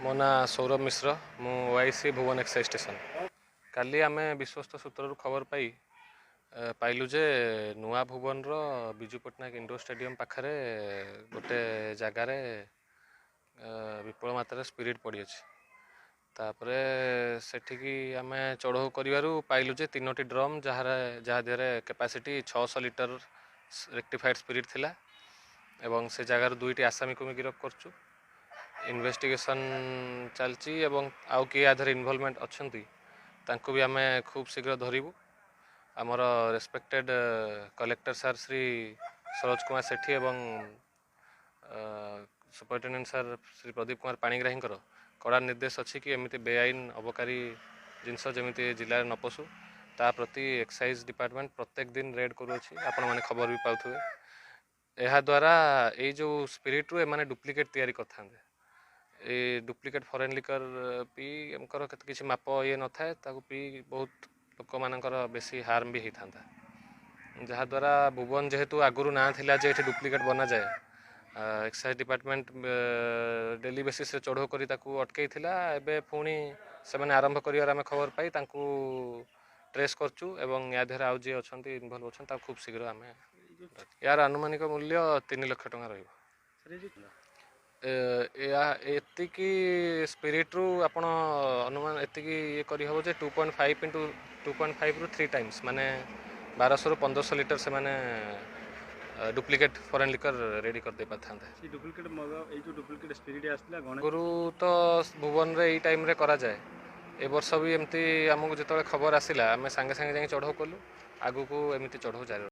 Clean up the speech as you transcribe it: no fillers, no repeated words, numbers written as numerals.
मो ना सौरभ मिश्र मु ओआईसी भुवन एक्साइज स्टेशन। काली आमे विश्वस्त सूत्रु खबर पाइलु जे नुआ भुवन रो बिजू पट्टनायक इंडोर स्टेडियम पाखरे गोटे जगार विपुल मात्रा स्पिरिट पड़ी अच्छी। तापरे सेठिकी आमे चढ़ऊ करिवारु पाइलु जे 3टी ड्रम जहाँ Dehre capacity 600 litre rectified spirit थिला एवं से जगार 2टी आसामी को गिरफ करचु। इन्वेस्टिगेशन चलची एवं आउ किए आधर इन्वॉल्वमेंट अच्छी तांको भी आमे खूब शीघ्र धरिबु। आमर respected collector sir Shri Saroj Kumar Sethi एवं सुपरिटेडेंट सर श्री प्रदीप कुमार पाणिग्राही कड़ा निर्देश अच्छी कि एमती बेआईन अबकारी जिनस जमी जिले न पशु ता प्रति एक्साइज डिपार्टमेंट प्रत्येक दिन रेड करुच्छी। आपण मैंने खबर भी पाउथुए। यह द्वारा ये जो स्पिरिट रू एमाने डुप्लिकेट तैयारी करथांदे। ये डुप्लिकेट फॉरेन लिकर पी एमकर किसी माप ये न थाए ताकू पी बहुत लोक मानकर बेसी हार्म भी होता जहाँद्वारा भुवन जेहेतु आगुरी ना थिला जे एठी डुप्लिकेट बना जाए एक्साइज डिपार्टमेंट डेली बेसिस रे चढ़ऊ करी ताकू अटकई थिला। एबे पुणी से माने आरंभ करिवार आमे खबर पाई तांकू ट्रेस करचु एवं या देहरे आउ जे अछंती इन्वॉल्व अछन ता खूब शीघ्र आमे यार अनुमानिक मूल्य 3 लाख टका रहिबो। एतिकी स्पिरिट रू आपण अनुमान एतिकी ये करी हबो जे 2.5 इंटू 2.5 रू 3 टाइम्स माने 1200 रू 1500 लिटर से माने डुप्लिकेट फॉरेन लिकर रेडी कर दे पाथांते। डुप्लिकेट ए जो डुप्लिकेट स्पिरिट आसला गुरु तो भुवन रे ई टाइम रे करा जाए। ए वर्ष भी एमती हमकु जतले खबर आसिला आमे संगे संगे जाई चढ़ऊ कलु आगु को एमती चढ़ऊ जारी।